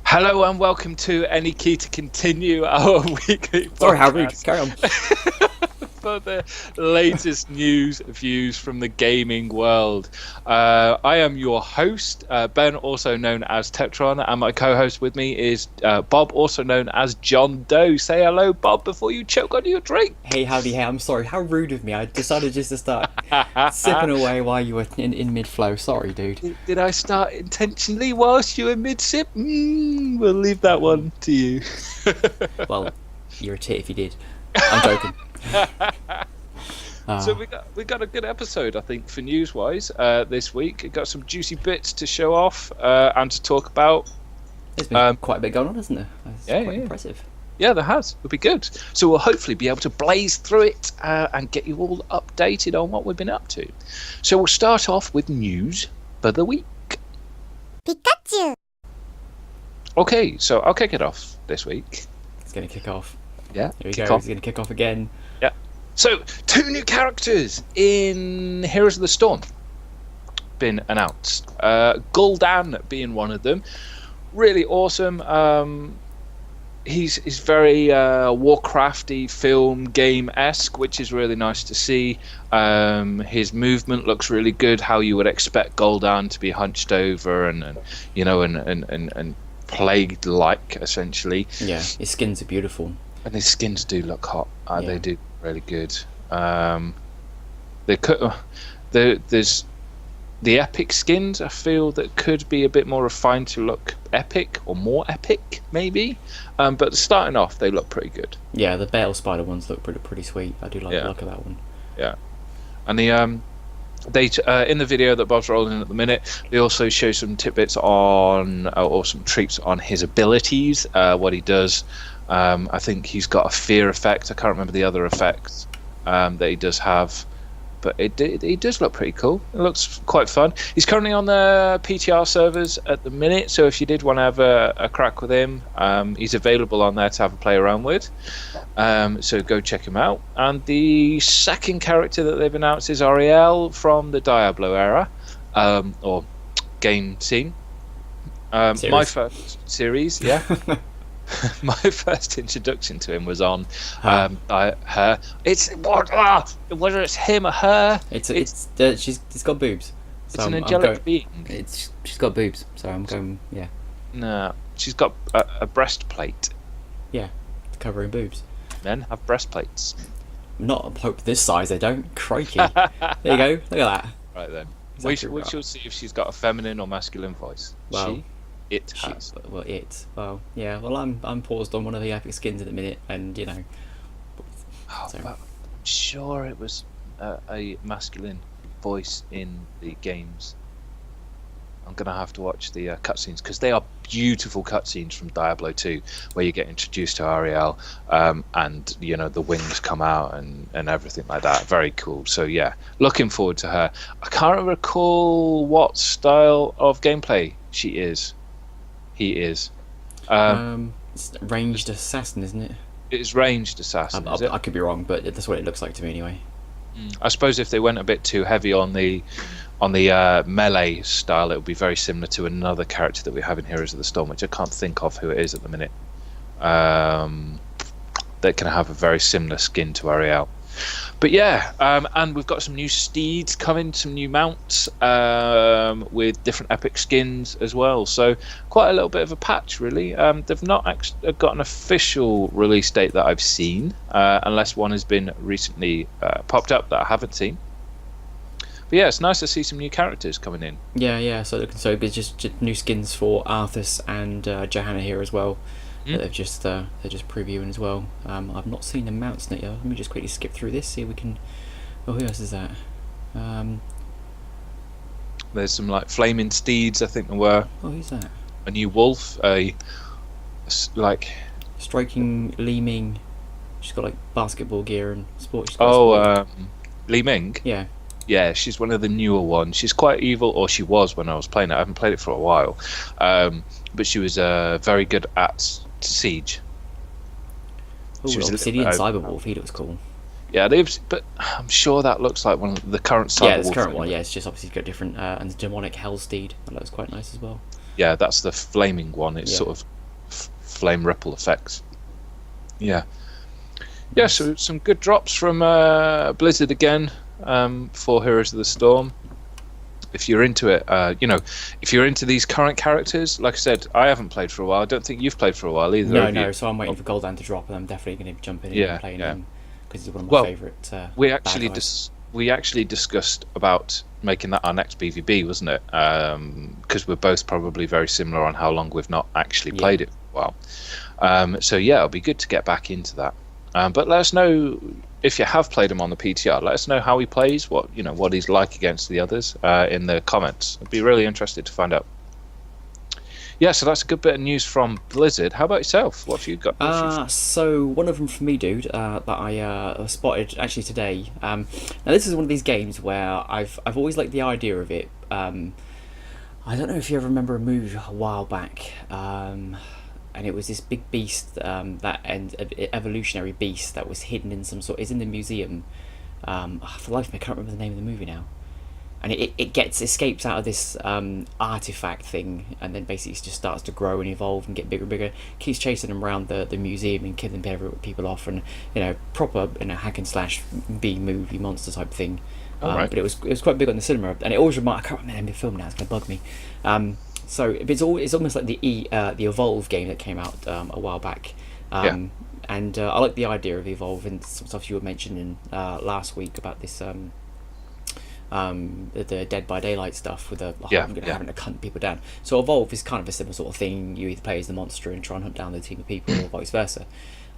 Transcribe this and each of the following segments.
Hello and welcome to Any Key to Continue, our weekly Sorry, how rude. podcast Carry on. for the latest news, views from the gaming world. I am your host, Ben, also known as Tettron, and my co-host with me is Bob, also known as John Doe. Say hello, Bob, before you choke on your drink. Hey, howdy, hey, I'm sorry. How rude of me. I decided just to start sipping away while you were in mid-flow. Sorry, dude. Did I start intentionally whilst you were mid-sip? We'll leave that one to you. Well, you're a tit if you did. I'm joking. So we got a good episode, I think, for news-wise this week. It got some juicy bits to show off and to talk about. There's been quite a bit going on, hasn't there? It's quite impressive. Yeah, there has. It'll be good. So we'll hopefully be able to blaze through it and get you all updated on what we've been up to. So we'll start off with news for the week. Pikachu! Okay, so I'll kick it off this week. It's going to kick off. Yeah, Here we go. It's going to kick off again. Yeah. So, 2 new characters in Heroes of the Storm been announced. Gul'dan being one of them. Really awesome. He's very Warcrafty film game-esque, which is really nice to see. His movement looks really good, how you would expect Gul'dan to be hunched over and plagued-like, essentially. Yeah, his skins are beautiful. And his skins do look hot. Yeah. They do really good. There's the epic skins, I feel, that could be a bit more refined to look epic or more epic, maybe. But starting off, they look pretty good. Yeah, the Bale Spider ones look pretty sweet. I do like the look of that one. Yeah, and the they in the video that Bob's rolling at the minute, they also show some tidbits on or some treats on his abilities, what he does. I think he's got a fear effect. I can't remember the other effects that he does have, but it does look pretty cool. It looks quite fun. He's currently on the PTR servers at the minute, so if you did want to have a crack with him, he's available on there to have a play around with. So go check him out. And the second character that they've announced is Auriel from the Diablo era, or game scene. My first series, yeah. My first introduction to him was on her. It's whether it's him or her. She's got boobs. So It's an angelic being. She's got boobs, so I'm going. Yeah. No, she's got a breastplate. Yeah, covering boobs. Men have breastplates. Not hope this size they don't. Crikey. There you go. Look at that. Right then. Exactly We shall see if she's got a feminine or masculine voice. Well, It has. Well, yeah. Well, I'm paused on one of the epic skins at the minute, and you know. So. But I'm sure it was a masculine voice in the games. I'm gonna have to watch the cutscenes because they are beautiful cutscenes from Diablo 2, where you get introduced to Auriel, and the wings come out and everything like that. Very cool. So yeah, looking forward to her. I can't recall what style of gameplay she is. He is. It's ranged assassin, isn't it? It's ranged assassin. Is it? I could be wrong, but that's what it looks like to me anyway. I suppose if they went a bit too heavy on the melee style, it would be very similar to another character that we have in Heroes of the Storm, which I can't think of who it is at the minute. That can have a very similar skin to Auriel. But yeah, and we've got some new steeds coming, some new mounts with different epic skins as well. So quite a little bit of a patch, really. They've not actually got an official release date that I've seen, unless one has been recently popped up that I haven't seen. But yeah, it's nice to see some new characters coming in. Yeah. So it's just new skins for Arthas and Johanna here as well. That they're just previewing as well. I've not seen the mounts yet. Let me just quickly skip through this. See if we can. Oh, who else is that? There's some like flaming steeds. I think there were. Oh, who's that? A new wolf. Striking Li Ming. She's got like basketball gear and sports. Li Ming. Yeah. Yeah, she's one of the newer ones. She's quite evil, or she was when I was playing it. I haven't played it for a while, but she was very good at Siege. She was Obsidian Cyberwolf. He looks cool. Yeah, but I'm sure that looks like one of the current Cyberwolf. Yeah, it's current one. Yeah, it's just obviously got different and demonic Hellsteed. That looks quite nice as well. Yeah, that's the flaming one. It's Yeah. sort of flame ripple effects. Yeah. Yeah, so some good drops from Blizzard again for Heroes of the Storm. If you're into it, if you're into these current characters, like I said, I haven't played for a while. I don't think you've played for a while either. No. So I'm waiting for Gul'dan to drop, and I'm definitely going to jump in and play him because he's one of my favourite. We actually discussed about making that our next BVB, wasn't it? Because we're both probably very similar on how long we've not actually played it for a while. So yeah, it'll be good to get back into that. But let us know if you have played him on the PTR. Let us know how he plays, what he's like against the others in the comments. I'd be really interested to find out. Yeah, so that's a good bit of news from Blizzard. How about yourself? What have you got? So one of them from me, dude, that I spotted actually today. Now this is one of these games where I've always liked the idea of it. I don't know if you ever remember a movie a while back. And it was this big beast, evolutionary beast that was hidden in some sort. It's in the museum. For life of me, I can't remember the name of the movie now. And it escapes out of this artifact thing, and then basically just starts to grow and evolve and get bigger and bigger. Keeps chasing them around the museum and killing people off, and proper hack and slash B movie monster type thing. Right. But it was quite big on the cinema, and it always I can't remember the film now. It's gonna bug me. So it's almost like the Evolve game that came out a while back. And I like the idea of Evolve and some stuff you were mentioning last week about this the Dead by Daylight stuff with having to hunt people down. So Evolve is kind of a similar sort of thing. You either play as the monster and try and hunt down the team of people, or vice versa.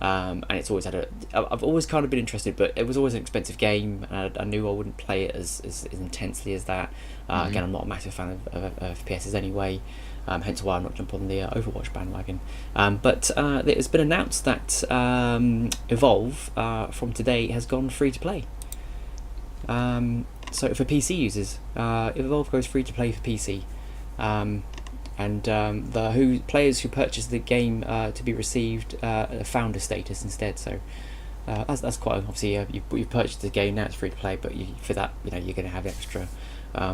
And it's always I've always kind of been interested, but it was always an expensive game, and I knew I wouldn't play it as intensely as that. Again, I'm not a massive fan of FPSs anyway, hence why I'm not jumping on the Overwatch bandwagon. But it has been announced that Evolve from today has gone free to play. So for PC users, Evolve goes free to play for PC. And the players who purchased the game to be received a founder status instead. So that's quite obviously you've purchased the game, now it's free to play, but for that you're going to have extra. I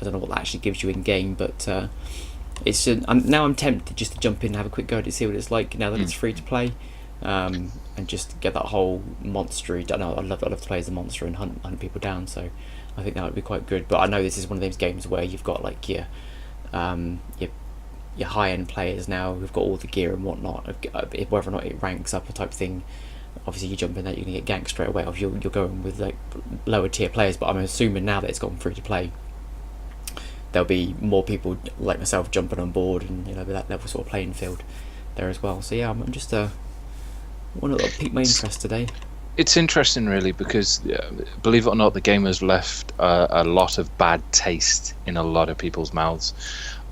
don't know what that actually gives you in game, but it's now I'm tempted just to jump in and have a quick go to see what it's like now that it's free to play, and just get that whole monstery. I know I'd love to play as a monster and hunt people down. So I think that would be quite good. But I know this is one of those games where you've got like your high-end players now who've got all the gear and whatnot, whether or not it ranks up a type thing. Obviously you jump in there, you're going to get ganked straight away, or you're going with like lower tier players. But I'm assuming now that it's gone free to play, there'll be more people like myself jumping on board, and that level sort of playing field there as well. So yeah, I'm just want to pique my interest today. It's interesting, really, because believe it or not, the game has left a lot of bad taste in a lot of people's mouths.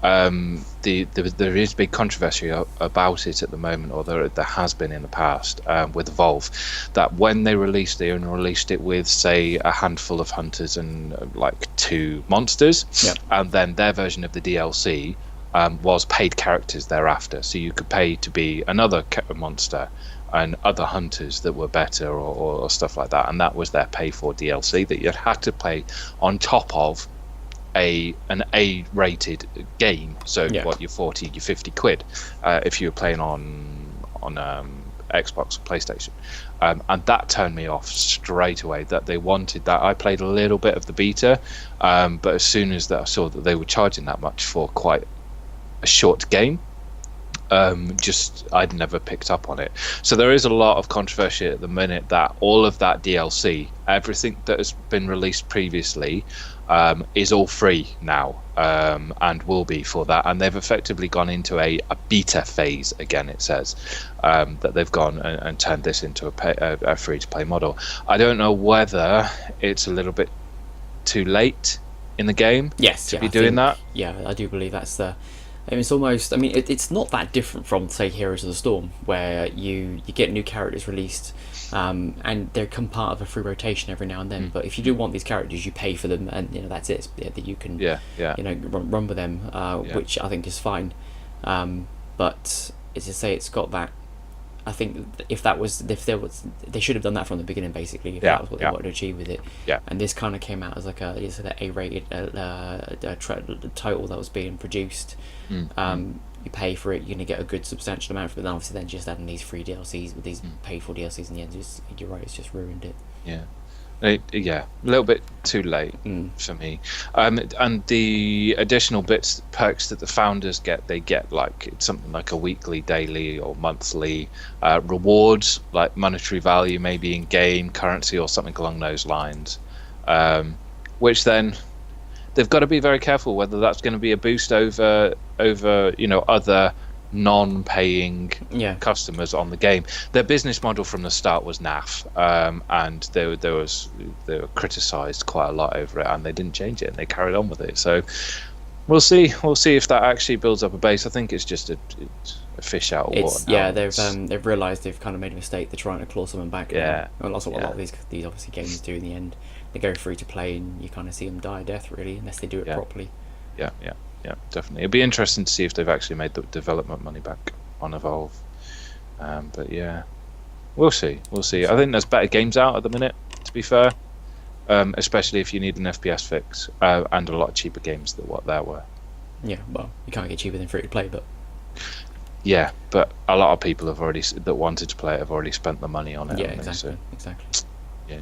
There is big controversy about it at the moment, or there has been in the past with Evolve, that when they only released it with, say, a handful of hunters and like 2 monsters, and then their version of the DLC was paid characters thereafter, so you could pay to be another monster and other hunters that were better, or stuff like that, and that was their pay for DLC that you had to pay on top of an A-rated game. So what, your 40, your 50 quid if you were playing on Xbox or PlayStation, and that turned me off straight away. That they wanted that. I played a little bit of the beta, but as soon as I saw that they were charging that much for quite a short game, I'd never picked up on it. So there is a lot of controversy at the minute that all of that DLC, everything that has been released previously, is all free now, and will be for that. And they've effectively gone into a beta phase again. It says that they've gone and turned this into a free-to-play model. I don't know whether it's a little bit too late in the game to be doing that. Yeah, I do believe that's the. I mean, it's almost. I mean, it's not that different from, say, Heroes of the Storm, where you get new characters released, and they come part of a free rotation every now and then. But if you do want these characters, you pay for them, and that's it. That you can run with them, which I think is fine. But as I say, it's got that I think if they should have done that from the beginning, basically, if Yeah, that was what they yeah. wanted to achieve with it. Yeah. And this kind of came out as like it's an A-rated title that was being produced. You pay for it, you're gonna get a good substantial amount for it. And obviously, then just adding these free DLCs with these paid for DLCs in the end, you're right, it's just ruined it. Yeah. A little bit too late for me. And the additional perks that the founders get, they get like something like a weekly, daily, or monthly rewards, like monetary value, maybe in game currency or something along those lines. Which then they've got to be very careful whether that's going to be a boost over other non-paying customers on the game. Their business model from the start was naff, and they were criticised quite a lot over it, and they didn't change it, and they carried on with it. So we'll see if that actually builds up a base. I think it's just a fish out of water. Yeah, they've realised they've kind of made a mistake. They're trying to claw someone back. Yeah, and that's what a lot of these obviously games do in the end. They go free to play, and you kind of see them die a death, really, unless they do it properly. Yeah, definitely. It'd be interesting to see if they've actually made the development money back on Evolve. But yeah, we'll see. I think there's better games out at the minute, to be fair, especially if you need an FPS fix, and a lot cheaper games than what there were. Yeah, well, you can't get cheaper than free to play, but yeah, but a lot of people that wanted to play it have already spent the money on it. Yeah, exactly. Yeah.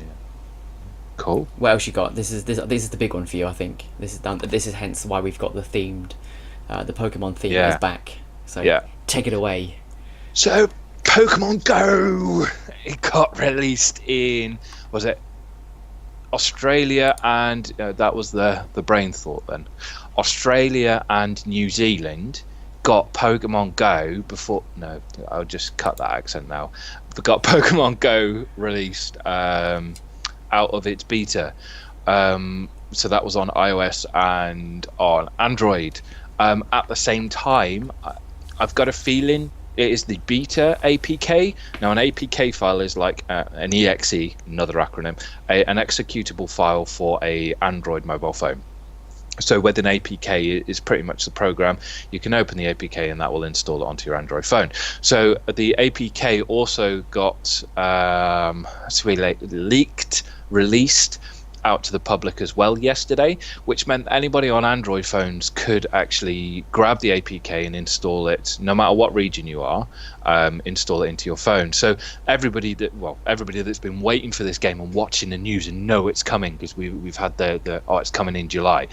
Cool. What else you got? This is the big one for you, I think. This is hence why we've got the Pokemon theme is back. So take it away. So Pokemon Go, it got released in, was it Australia and that was the brain thought then. Australia and New Zealand got Pokemon Go before. No, I'll just cut that accent now. They got Pokemon Go released out of its beta, so that was on iOS and on Android. At the same time, I've got a feeling it is the beta APK. Now, an APK file is like an exe, another acronym, an executable file for a Android mobile phone. So with an APK is pretty much the program. You can open the APK and that will install it onto your Android phone. So the APK also got released out to the public as well yesterday, which meant anybody on Android phones could actually grab the APK and install it, no matter what region you are, install it into your phone. So everybody that's been waiting for this game and watching the news and know it's coming, because we've had it's coming in July.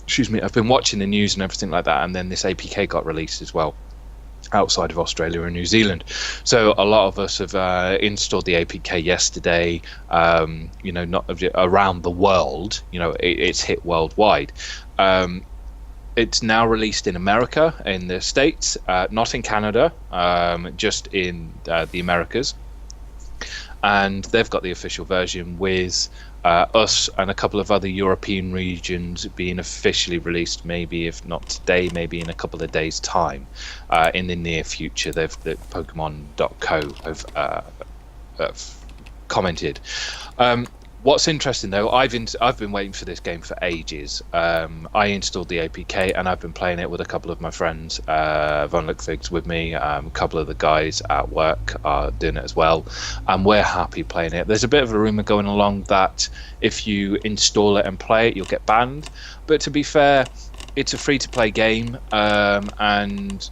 Excuse me, I've been watching the news and everything like that, and then this APK got released as well outside of Australia and New Zealand. So a lot of us have installed the APK yesterday, not around the world, it's hit worldwide. It's now released in America, in the States, not in Canada, just in the Americas. And they've got the official version with us and a couple of other European regions being officially released, maybe if not today, maybe in a couple of days' time, in the near future. The Pokemon.co have commented. What's interesting though, I've been waiting for this game for ages. I installed the APK and I've been playing it with a couple of my friends, Von Luckfigs with me, a couple of the guys at work are doing it as well, and we're happy playing it. There's a bit of a rumour going along that if you install it and play it, you'll get banned. But to be fair, it's a free-to-play game, and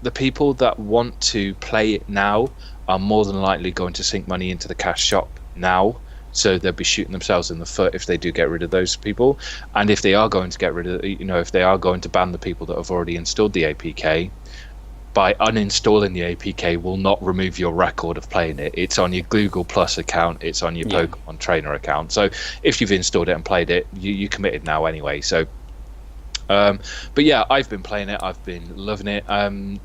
the people that want to play it now are more than likely going to sink money into the cash shop now, so they'll be shooting themselves in the foot if they do get rid of those people. And if they are going to get rid of, if they are going to ban the people that have already installed the APK, by uninstalling the APK will not remove your record of playing it. It's on your Google Plus account, it's on your Pokemon Trainer account. So if you've installed it and played it, you committed now anyway. So but yeah, I've been playing it, I've been loving it.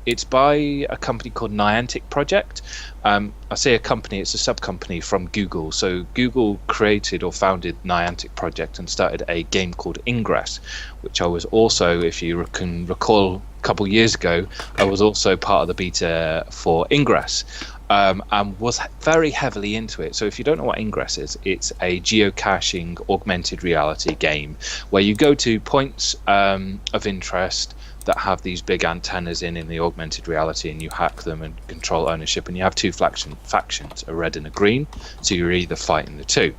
It's by a company called Niantic Project. I say a company, it's a sub-company from Google. So Google created or founded Niantic Project and started a game called Ingress, which I was also, if you can recall, a couple years ago, I was also part of the beta for Ingress. And was very heavily into it. So if you don't know what Ingress is, it's a geocaching augmented reality game where you go to points of interest, that have these big antennas in the augmented reality, and you hack them and control ownership. And you have two factions, a red and a green. So you're either fighting the two.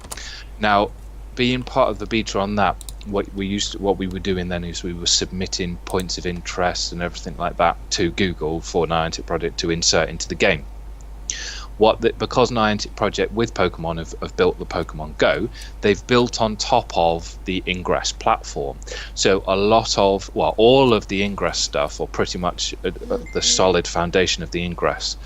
Now, being part of the beta on that, what we were doing then is we were submitting points of interest and everything like that to Google for Niantic Project to insert into the game. Because Niantic Project with Pokemon have built the Pokemon Go, they've built on top of the Ingress platform. So all of the Ingress stuff, or pretty much the solid foundation of the Ingress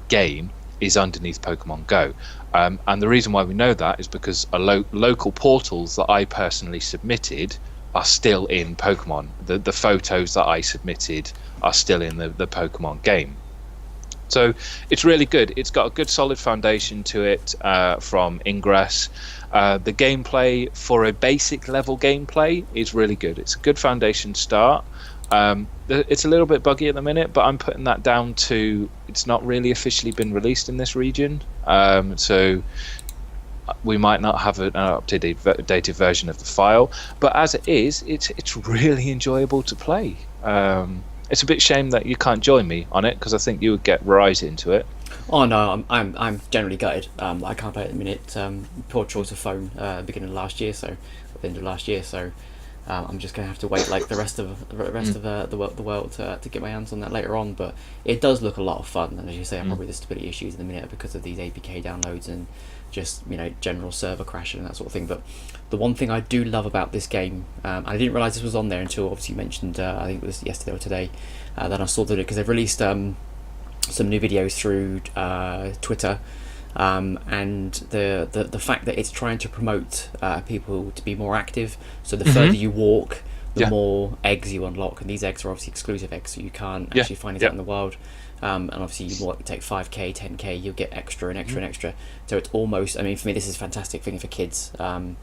game, is underneath Pokemon Go. And the reason why we know that is because local portals that I personally submitted are still in Pokemon. The photos that I submitted are still in the Pokemon game. So it's really good. It's got a good solid foundation to it from Ingress. The gameplay, for a basic level gameplay, is really good. It's a good foundation start. It's a little bit buggy at the minute, but I'm putting that down to it's not really officially been released in this region. So we might not have an updated version of the file. But as it is, it's really enjoyable to play. It's a bit shame that you can't join me on it, because I think you would get right into it. Oh no, I'm generally gutted. I can't play it at the minute. Poor choice of phone beginning of last year, so at the end of last year. So I'm just gonna have to wait like the rest of the world to get my hands on that later on. But it does look a lot of fun, and as you say, probably the stability issues in the minute because of these APK downloads and just general server crashing and that sort of thing. But the one thing I do love about this game, I didn't realise this was on there until obviously you mentioned, I think it was yesterday or today, then I saw that because they've released some new videos through Twitter, and the fact that it's trying to promote people to be more active. So the further you walk, the more eggs you unlock, and these eggs are obviously exclusive eggs, so you can't actually find it out in the wild. And obviously you take 5k, 10k, you'll get extra and extra and extra. So it's almost, I mean, for me this is a fantastic thing for kids. The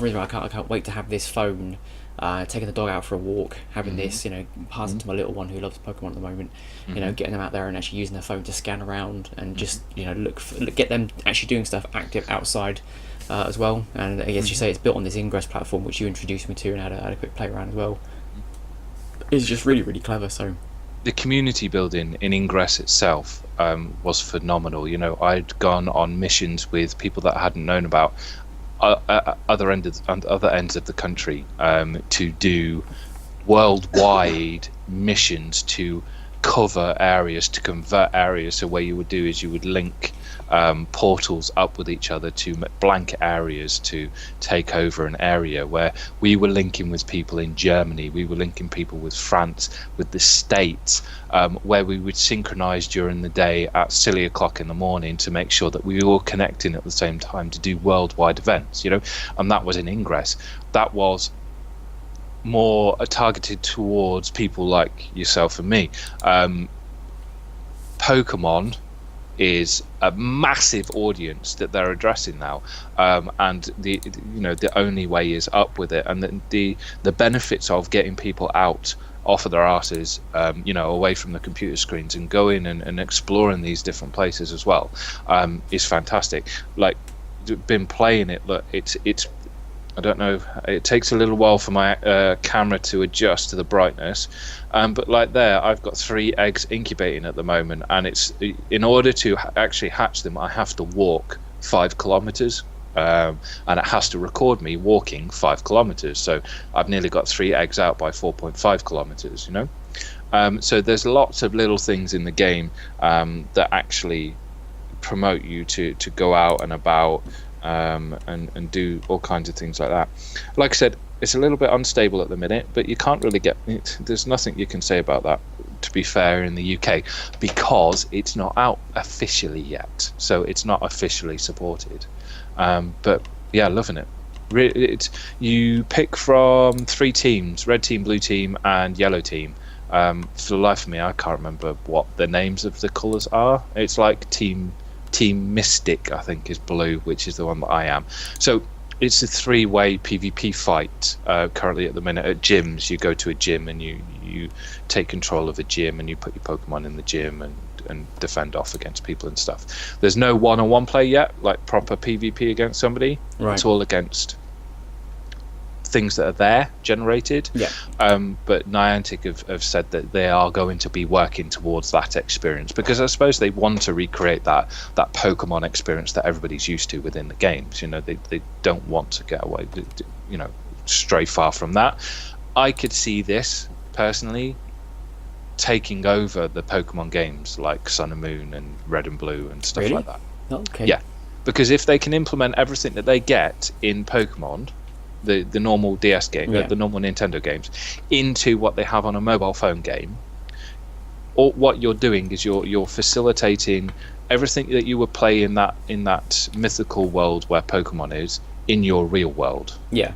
reason I can't wait to have this phone, taking the dog out for a walk, having this, pass it to my little one who loves Pokemon at the moment, getting them out there and actually using their phone to scan around and just get them actually doing stuff active outside as well. And as you say, it's built on this Ingress platform, which you introduced me to and had a quick play around as well. It's just really, really clever. So the community building in Ingress itself was phenomenal. I'd gone on missions with people that I hadn't known about other ends of the country to do worldwide missions to cover areas, to convert areas. So what you would do is you would link portals up with each other to blanket areas to take over an area, where we were linking with people in Germany, we were linking people with France, with the States, where we would synchronize during the day at silly o'clock in the morning to make sure that we were all connecting at the same time to do worldwide events, and that was in Ingress. That was more targeted towards people like yourself and me. Pokemon is a massive audience that they're addressing now, and the only way is up with it, and the benefits of getting people out off of their asses, away from the computer screens and going and exploring these different places as well, is fantastic. Like, been playing it, look, it's I don't know, it takes a little while for my camera to adjust to the brightness, but like there, I've got 3 eggs incubating at the moment, and it's in order to actually hatch them, I have to walk 5 kilometers, and it has to record me walking 5 kilometers. So I've nearly got 3 eggs out by 4.5 kilometers. So there's lots of little things in the game that actually promote you to go out and about. And do all kinds of things like that. Like I said, it's a little bit unstable at the minute, but you can't really get it. There's nothing you can say about that, to be fair, in the UK, because it's not out officially yet, so it's not officially supported. But yeah, loving it. You pick from 3 teams: red team, blue team, and yellow team. For the life of me, I can't remember what the names of the colours are. It's like Team Mystic, I think, is blue, which is the one that I am. So it's a 3-way PvP fight currently at the minute at gyms. You go to a gym and you take control of a gym, and you put your Pokemon in the gym and defend off against people and stuff. There's no one-on-one play yet, like proper PvP against somebody. Right. It's all against things that are there generated. Yeah. But Niantic have said that they are going to be working towards that experience, because I suppose they want to recreate that Pokemon experience that everybody's used to within the games. They don't want to get away, stray far from that. I could see this personally taking over the Pokemon games like Sun and Moon and Red and Blue and stuff Really? like that. Okay. Yeah, because if they can implement everything that they get in Pokemon, the normal DS game, the normal Nintendo games, into what they have on a mobile phone game, or what you're doing is you're facilitating everything that you would play in that mythical world where Pokemon is in your real world. Yeah.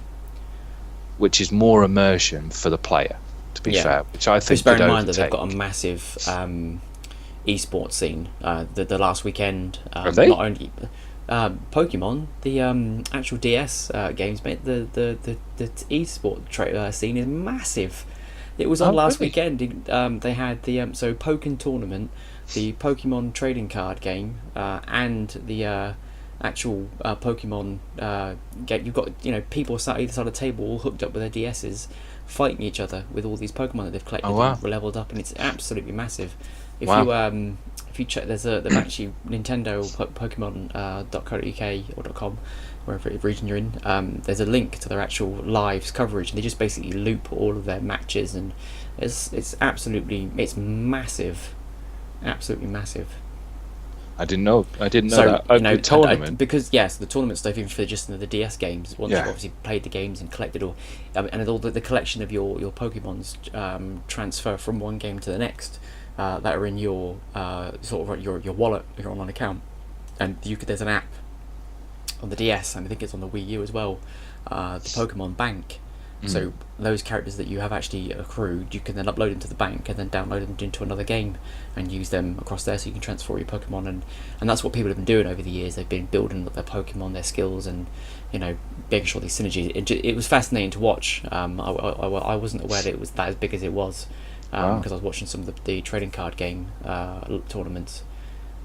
Which is more immersion for the player, to be fair. Which I think. Just bear in mind that they've got a massive esports scene. The last weekend, Have they? not only Pokemon, the actual DS games, mate. The esport scene is massive. It was on last weekend. They had the Pokken tournament, the Pokemon trading card game, and the actual Pokemon game. You've got people sat either side of the table, all hooked up with their DSs, fighting each other with all these Pokemon that they've collected and leveled up, and it's absolutely massive. If you check, there's actually Nintendo Pokemon.co.uk or .com, wherever region you're in. There's a link to their actual live coverage, and they just basically loop all of their matches, and it's massive, absolutely massive. I didn't know that. The tournament, because the tournament stuff, even for just the DS games, once you've obviously played the games and collected all, and all the collection of your Pokemon's transfer from one game to the next, that are in your sort of your wallet, your online account, and there's an app on the DS, and I think it's on the Wii U as well, the Pokemon Bank. So those characters that you have actually accrued, you can then upload into the bank and then download them into another game and use them across there, so you can transfer your Pokemon, and that's what people have been doing over the years. They've been building up their Pokemon, their skills, and making sure these synergies. It was fascinating to watch. I wasn't aware that it was that as big as it was, because I was watching some of the trading card game tournaments,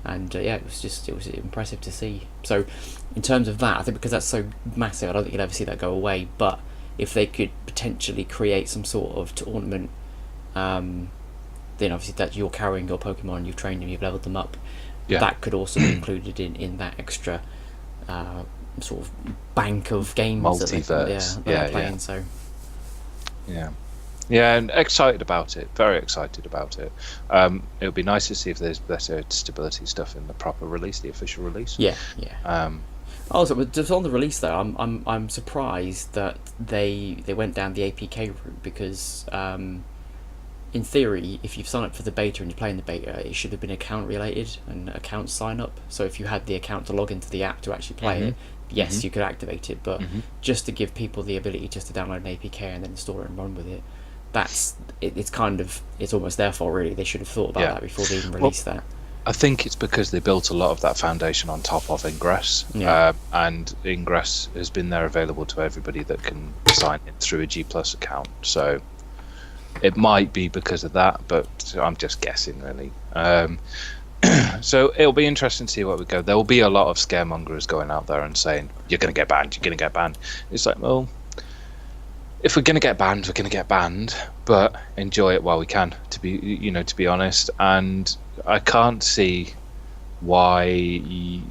and it was impressive to see. So in terms of that, I think because that's so massive, I don't think you'll ever see that go away. But if they could potentially create some sort of tournament, then obviously that you're carrying your Pokemon, you've trained them, you've leveled them up, that could also be included in that extra sort of bank of games multiverse that they're playing. So and excited about it, very excited about it. It would be nice to see if there's better stability stuff in the proper release, the official release. Also, just on the release though, I'm surprised that they went down the APK route, because in theory, if you've signed up for the beta and you're playing the beta, it should have been account related and account sign up. So if you had the account to log into the app to actually play it, yes, you could activate it. But just to give people the ability just to download an APK and then install it and run with it, it's almost their fault really. They should have thought about that before they even released that. I think it's because they built a lot of that foundation on top of Ingress, and Ingress has been there available to everybody that can sign in through a G Plus account. So it might be because of that, but I'm just guessing really. So it'll be interesting to see what we go. There will be a lot of scaremongers going out there and saying, "You're going to get banned. You're going to get banned." It's like, well, if we're going to get banned, we're going to get banned, but enjoy it while we can. To be honest, and I can't see why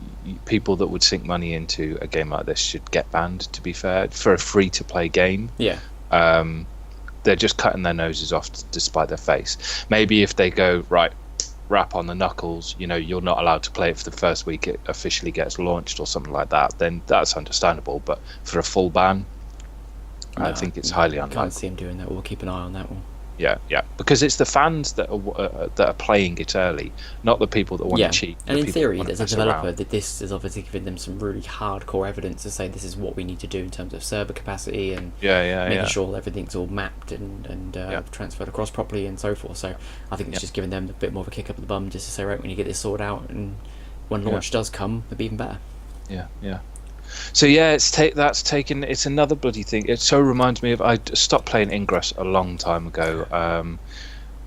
people that would sink money into a game like this should get banned. To be fair, for a free-to-play game, they're just cutting their noses off despite their face. Maybe if they go right, rap on the knuckles, you're not allowed to play it for the first week it officially gets launched or something like that, then that's understandable. But for a full ban, I think it's highly unlikely. Can't see him doing that. We'll keep an eye on that one. Yeah, because it's the fans that are playing it early, not the people that want to cheat. And in theory, as a developer, that this is obviously giving them some really hardcore evidence to say this is what we need to do in terms of server capacity and making sure everything's all mapped and transferred across properly and so forth. So I think it's just giving them a bit more of a kick up the bum just to say, right, when you get this sorted out, and when launch does come, it'll be even better. Yeah. So it's another bloody thing. It so reminds me of, I stopped playing Ingress a long time ago,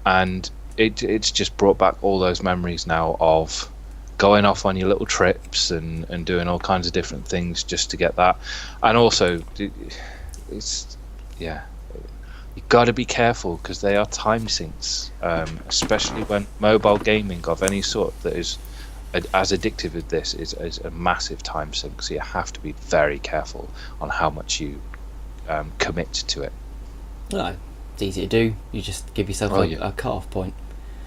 and it's just brought back all those memories now of going off on your little trips and doing all kinds of different things just to get that. And also, Yeah. You've got to be careful because they are time sinks, especially when mobile gaming of any sort that is as addictive as this is a massive time sink. So you have to be very careful on how much you commit to it. No, it's easy to do. You just give yourself a cut-off point.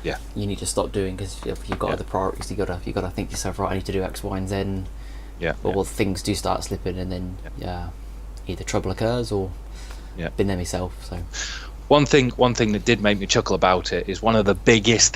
Yeah. You need to stop doing because if you've got other priorities, you got to think to yourself, right, I need to do X, Y, and Z. Well, things do start slipping, and then either trouble occurs or been there myself. So one thing that did make me chuckle about it is one of the biggest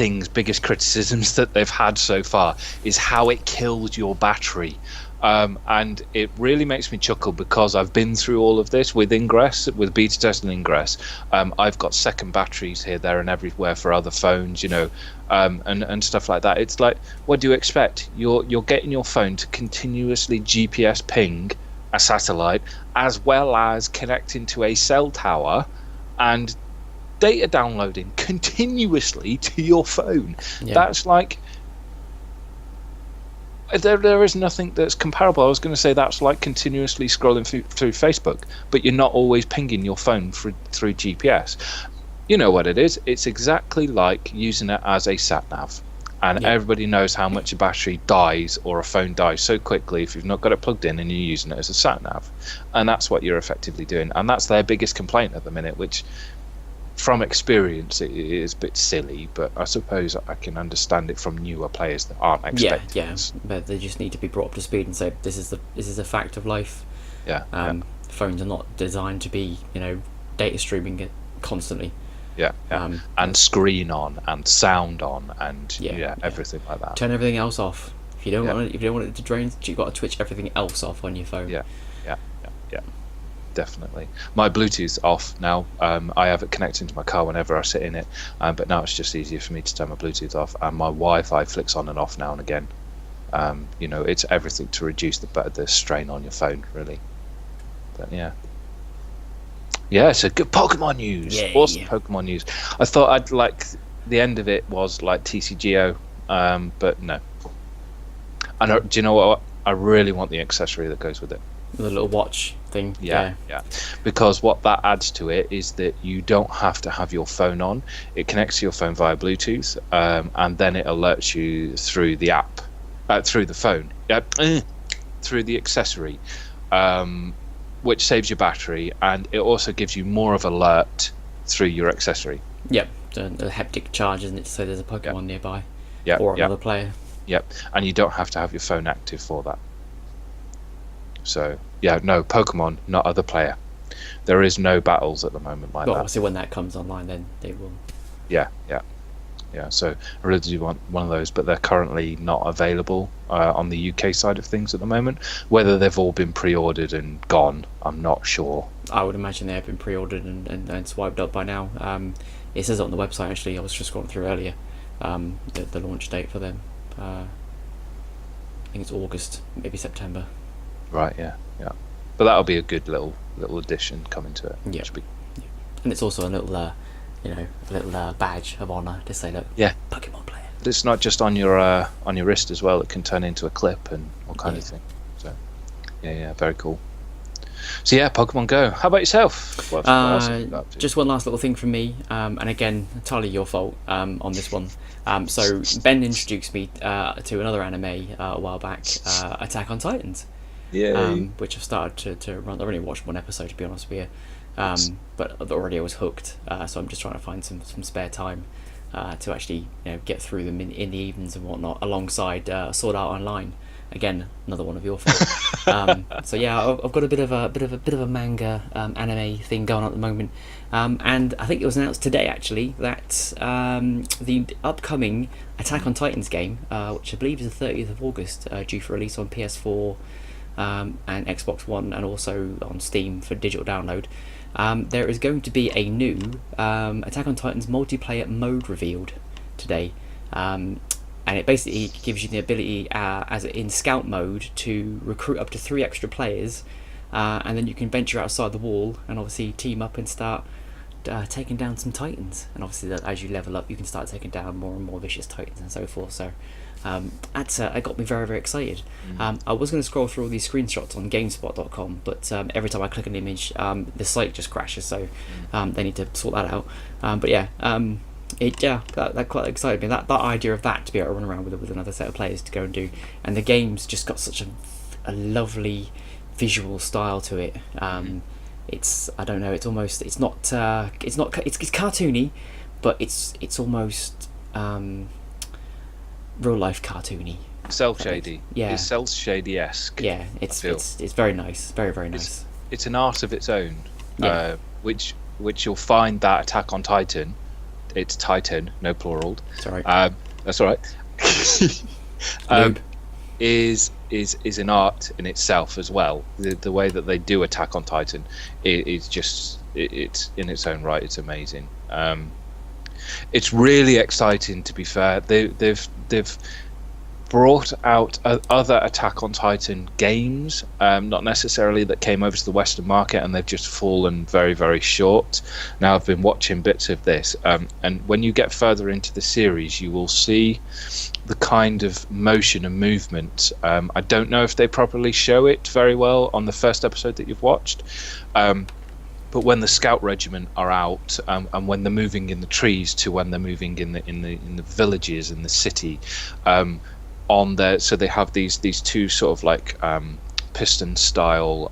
criticisms that they've had so far is how it kills your battery. And it really makes me chuckle because I've been through all of this with Ingress, with beta testing Ingress. I've got second batteries here, there, and everywhere for other phones, and stuff like that. It's like, what do you expect? You're getting your phone to continuously GPS ping a satellite, as well as connecting to a cell tower, and data downloading continuously to your phone. That's like, there is nothing that's comparable. I was going to say that's like continuously scrolling through Facebook, but you're not always pinging your phone through GPS. You know what it is? It's exactly like using it as a sat nav, and everybody knows how much a battery dies or a phone dies so quickly if you've not got it plugged in and you're using it as a sat nav, and that's what you're effectively doing. And that's their biggest complaint at the minute, which, from experience, it is a bit silly, but I suppose I can understand it from newer players that aren't expecting this. But they just need to be brought up to speed and say this is a fact of life. Phones are not designed to be data streaming it constantly. And screen on and sound on and everything like that. Turn everything else off. If you don't want it to drain, you've got to switch everything else off on your phone. Yeah. Definitely. My Bluetooth's off now. I have it connected to my car whenever I sit in it, but now it's just easier for me to turn my Bluetooth off, and my Wi-Fi flicks on and off now and again. It's everything to reduce the strain on your phone, really. But so good Pokemon news. Awesome Pokemon news. I thought I'd like the end of it was like TCGO, but no. And do you know what? I really want the accessory that goes with it. The little watch thing. Yeah. Because what that adds to it is that you don't have to have your phone on. It connects to your phone via Bluetooth, and then it alerts you through the app, through the phone, through the accessory, which saves your battery, and it also gives you more of alert through your accessory. Yep, the haptic charge, isn't it? So there's a Pokemon nearby, or another player. Yep, and you don't have to have your phone active for that. So no, Pokemon, not other player. There is no battles at the moment like that. Obviously, when that comes online, then they will. Yeah. So I really do want one of those, but they're currently not available on the UK side of things at the moment. Whether they've all been pre-ordered and gone, I'm not sure. I would imagine they have been pre-ordered and swiped up by now. It says it on the website, actually. I was just scrolling through earlier. The launch date for them. I think it's August, maybe September. Right, yeah. But that'll be a good little addition coming to it. Yeah. And it's also a little, badge of honour to say, look, Pokemon player. But it's not just on your wrist as well. It can turn into a clip and all kind of thing. So, very cool. So Pokemon Go. How about yourself? What else have you got up to? Just one last little thing from me, and again, entirely your fault on this one. So Ben introduced me to another anime a while back, Attack on Titans. Which I've started to run. I've only watched one episode, to be honest with you, but already I was hooked. So I'm just trying to find some spare time to actually get through them in the evenings and whatnot, alongside Sword Art Online. Again, another one of your fault. I've got a bit of a manga anime thing going on at the moment, and I think it was announced today actually that the upcoming Attack on Titans game, which I believe is the 30th of August, due for release on PS4. And Xbox One, and also on Steam for digital download. There is going to be a new Attack on Titans multiplayer mode revealed today, and it basically gives you the ability, as in scout mode, to recruit up to 3 extra players, and then you can venture outside the wall and obviously team up and start taking down some titans, and obviously that as you level up, you can start taking down more and more vicious titans and so forth. So it got me very, very excited. I was going to scroll through all these screenshots on Gamespot.com, but every time I click an image, the site just crashes. So they need to sort that out. But yeah. That quite excited me. That idea of that to be able to run around with another set of players to go and do, and the game's just got such a lovely visual style to it. It's I don't know. It's almost it's cartoony, but it's almost real life cartoony. Cell shady. Yeah. It's cell shady-esque. Yeah. It's very nice. Very, very nice. It's an art of its own. Yeah. Which you'll find that Attack on Titan. It's Titan, no plural. Sorry. That's all right. Is an art in itself as well. The way that they do Attack on Titan is just it's in its own right. It's amazing. It's really exciting. To be fair, they've brought out other Attack on Titan games, not necessarily that came over to the Western market, and they've just fallen very, very short. Now I've been watching bits of this, and when you get further into the series, you will see the kind of motion and movement. I don't know if they properly show it very well on the first episode that you've watched, but when the scout regiment are out, and when they're moving in the trees to when they're moving in the villages in the city, so they have these two sort of like piston style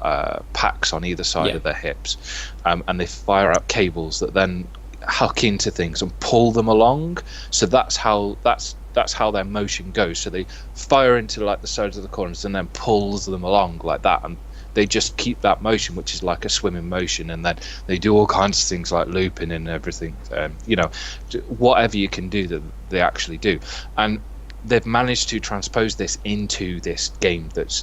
packs on either side of their hips, and they fire out cables that then hook into things and pull them along. So that's how their motion goes. So they fire into like the sides of the corners and then pulls them along like that, and they just keep that motion, which is like a swimming motion, and then they do all kinds of things like looping and everything. Whatever you can do that they actually do, and they've managed to transpose this into this game that's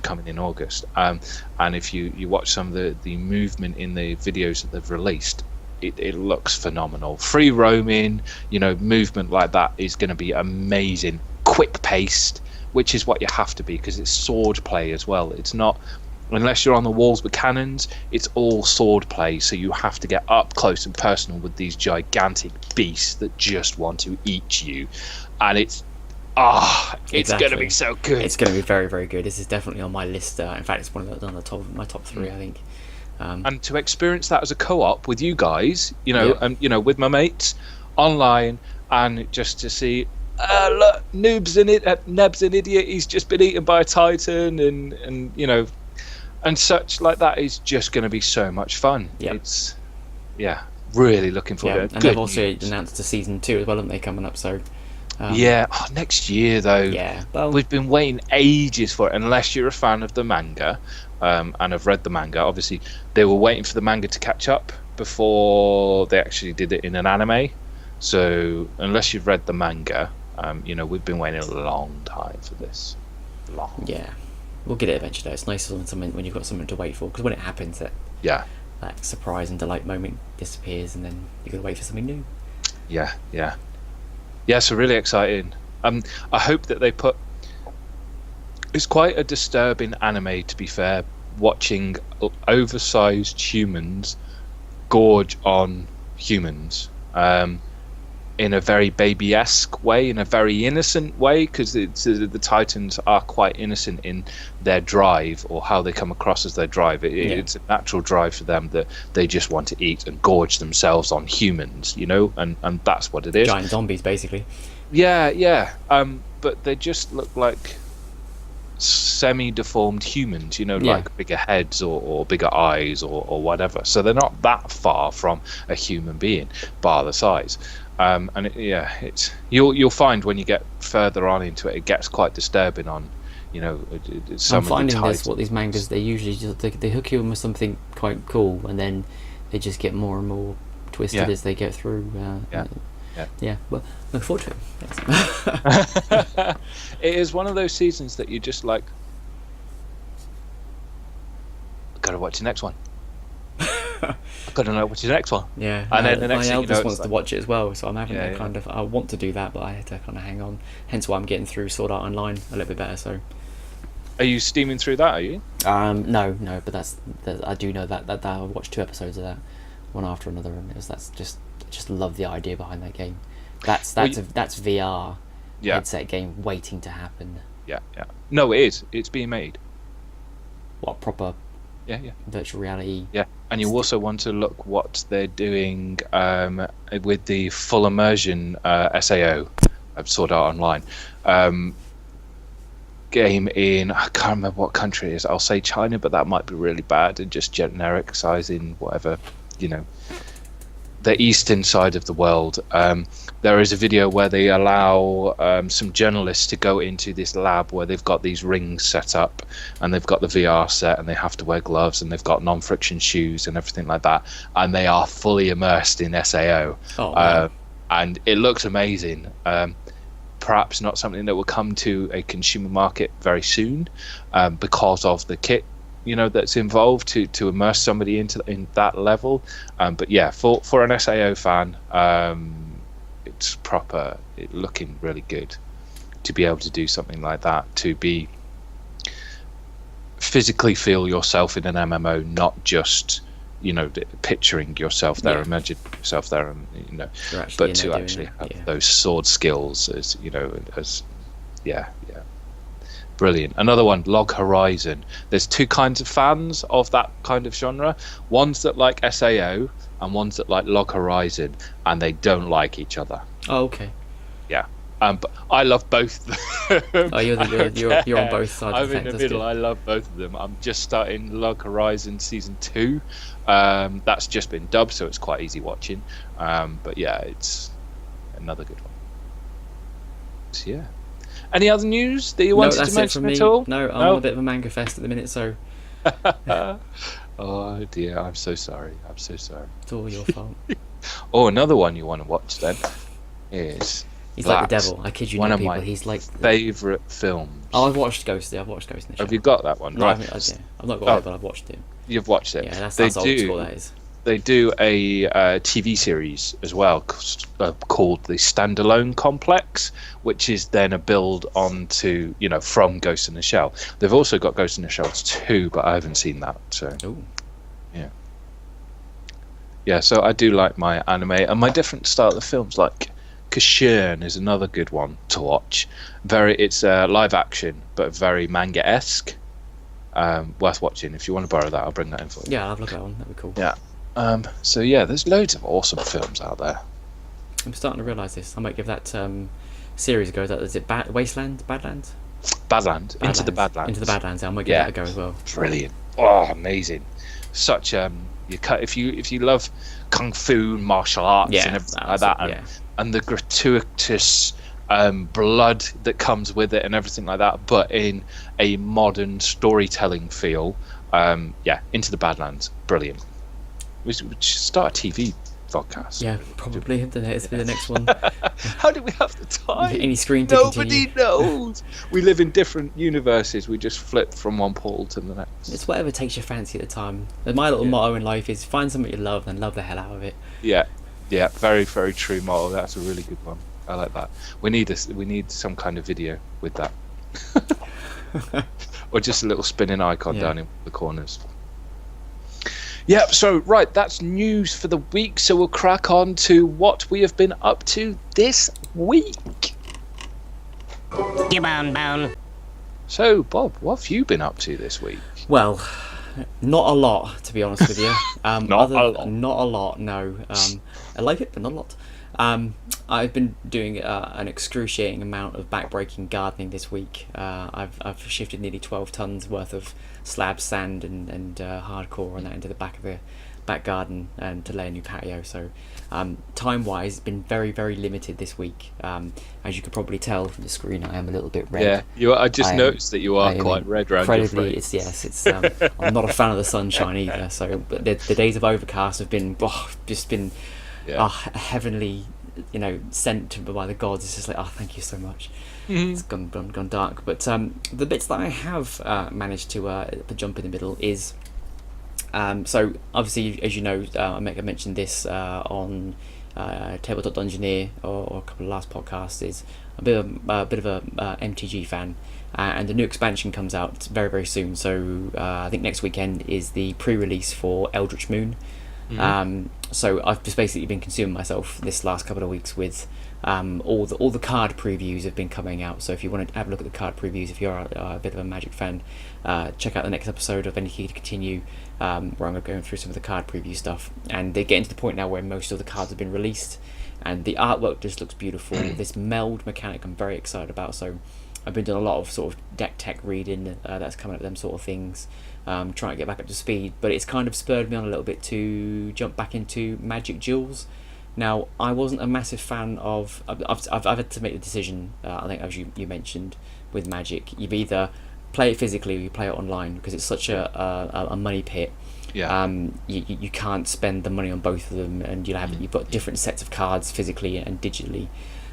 coming in August. And if you watch some of the movement in the videos that they've released, it looks phenomenal. Free roaming, movement like that is going to be amazing. Quick paced, which is what you have to be, because it's sword play as well. It's not, unless you're on the walls with cannons, it's all sword play. So you have to get up close and personal with these gigantic beasts that just want to eat you, and it's going to be so good. It's going to be very, very good. This is definitely on my list. In fact, it's on the top of my top 3, I think. And to experience that as a co-op with you guys, and with my mates online, and just to see, look, Neb's an idiot. He's just been eaten by a titan, and such like that is just going to be so much fun. Yep. It's really looking forward to it. And they've also announced a season 2 as well, haven't they, coming up? So. Next year though. Yeah, well, we've been waiting ages for it. Unless you're a fan of the manga, and have read the manga. Obviously, they were waiting for the manga to catch up before they actually did it in an anime. So unless you've read the manga, we've been waiting a long time for this. Yeah, we'll get it eventually. It's nice when you've got something to wait for, because when it happens, that surprise and delight moment disappears, and then you got to wait for something new. Yeah, so really exciting. I hope that they put... It's quite a disturbing anime, to be fair, watching oversized humans gorge on humans in a very baby-esque way, in a very innocent way, because the Titans are quite innocent in their drive, or how they come across as their drive. It's a natural drive for them that they just want to eat and gorge themselves on humans, and that's what it is. Giant zombies, basically. Yeah. But they just look like semi-deformed humans, like bigger heads or bigger eyes or whatever. So they're not that far from a human being, bar the size. It's you'll find when you get further on into it gets quite disturbing. On some I'm finding this what these mangas, they usually just they hook you in with something quite cool, and then they just get more and more twisted as they get through. Well, look forward to it. It is one of those seasons that you just like, gotta watch the next one. I've got to know what's the next one. Yeah, and then the next my thing eldest wants to watch it as well, so I'm having I want to do that, but I have to kind of hang on. Hence why I'm getting through Sword Art Online a little bit better. So, are you steaming through that? Are you? No, but that's I do know that I watched 2 episodes of that one after another, and that's just love the idea behind that game. That's VR headset game waiting to happen. Yeah. No, it is. It's being made. What, proper? Yeah. Virtual reality. Yeah, and you also want to look what they're doing with the full immersion SAO of Sword Art Online game in, I can't remember what country it is. I'll say China, but that might be really bad and just generic sizing whatever, the eastern side of the world. There is a video where they allow some journalists to go into this lab where they've got these rings set up and they've got the VR set and they have to wear gloves and they've got non-friction shoes and everything like that, and they are fully immersed in SAO. And it looks amazing. Perhaps not something that will come to a consumer market very soon because of the kit that's involved to immerse somebody in that level, but yeah, for an SAO fan, it's proper, looking really good to be able to do something like that, to be physically feel yourself in an MMO, not just picturing yourself there, imagine yourself there, and but to actually have those sword skills as brilliant. Another one, Log Horizon. There's two kinds of fans of that kind of genre. Ones that like SAO and ones that like Log Horizon, and they don't like each other. Oh, okay. Yeah. But I love both of them. Oh, you're on both sides I'm of the in fence. the middle. I love both of them. I'm just starting Log Horizon Season 2. That's just been dubbed, so it's quite easy watching. But yeah, it's another good one. So, yeah. Any other news that you wanted to mention at all? No, I'm on a bit of a manga fest at the minute, so... Oh dear, I'm so sorry. It's all your fault. Oh, another one you want to watch then is... He's like the devil. I kid you not, people. He's like favourite films. Oh, I've watched Ghosty. I've watched Ghost in the Shell. Have you got that one? No, right. I've not got it, but I've watched it. You've watched it. Yeah, that's old school, that is. They do a TV series as well called the Standalone Complex, which is then a build onto, from Ghost in the Shell. They've also got Ghost in the Shell 2, but I haven't seen that. So, yeah. Yeah, so I do like my anime and my different style of films, like Kashirn is another good one to watch. It's live action, but very manga-esque. Worth watching. If you want to borrow that, I'll bring that in for you. Yeah, I'll have a look at that one. That'd be cool. Yeah. So yeah, there's loads of awesome films out there. I'm starting to realise this. I might give that series a go. Is it Wasteland? Badlands? Into the Badlands. Into the Badlands. I might give that a go as well. Brilliant. Oh, amazing. Such if you love kung fu, martial arts, and everything like that, and the gratuitous blood that comes with it and everything like that, but in a modern storytelling feel. Into the Badlands, brilliant. We should start a TV podcast. Yeah, probably. It's the next one. How do we have the time? Any screen to Nobody knows. We live in different universes. We just flip from one portal to the next. It's whatever takes your fancy at the time. My little motto in life is find something you love and love the hell out of it. Yeah, very, very true motto. That's a really good one. I like that. We need some kind of video with that. Or just a little spinning icon down in the corners. Yep, so right, that's news for the week, so we'll crack on to what we have been up to this week. So, Bob, what have you been up to this week? Well, not a lot, to be honest with you. Not a lot, no. I like it, but not a lot. I've been doing an excruciating amount of backbreaking gardening this week. I've shifted nearly 12 tons worth of slab sand and hardcore and that into the back of the back garden and to lay a new patio. So time-wise, it's been very, very limited this week. As you could probably tell from the screen, I am a little bit red. Yeah, I just noticed that you are quite red around your face. It's I'm not a fan of the sunshine either. So the days of overcast have been heavenly, sent by the gods. It's just like, thank you so much. Mm-hmm. It's gone dark. But the bits that I have managed to jump in the middle is so obviously, as you know, I mentioned this on Tabletop Dungeoneer or a couple of last podcasts, is a bit of a MTG fan, and the new expansion comes out very, very soon. So I think next weekend is the pre-release for Eldritch Moon. So I've just basically been consuming myself this last couple of weeks with all the card previews have been coming out. So if you want to have a look at the card previews, if you're a bit of a Magic fan, check out the next episode of Any Key to Continue, where I'm going to go through some of the card preview stuff. And they're getting to the point now where most of the cards have been released, and the artwork just looks beautiful. This meld mechanic I'm very excited about. So I've been doing a lot of sort of deck tech reading that's coming up with them sort of things. Trying to get back up to speed, but it's kind of spurred me on a little bit to jump back into Magic Duels. Now, I wasn't a massive fan of. I've had to make the decision. I think, as you mentioned, with Magic, you've either play it physically or you play it online, because it's such a money pit. Yeah. You can't spend the money on both of them, and you've got different sets of cards physically and digitally.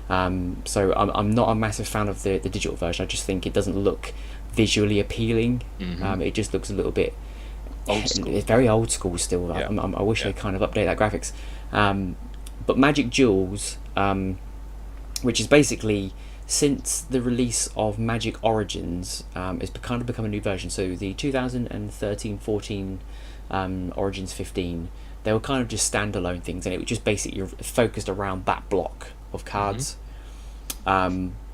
So I'm not a massive fan of the digital version. I just think it doesn't look visually appealing. It just looks a little bit old school. It's very old school still. Yeah. I wish they kind of update that graphics. But Magic Duels, which is basically since the release of Magic Origins, it's kind of become a new version. So the 2013-14 Origins 15, they were kind of just standalone things, and it was just basically focused around that block of cards.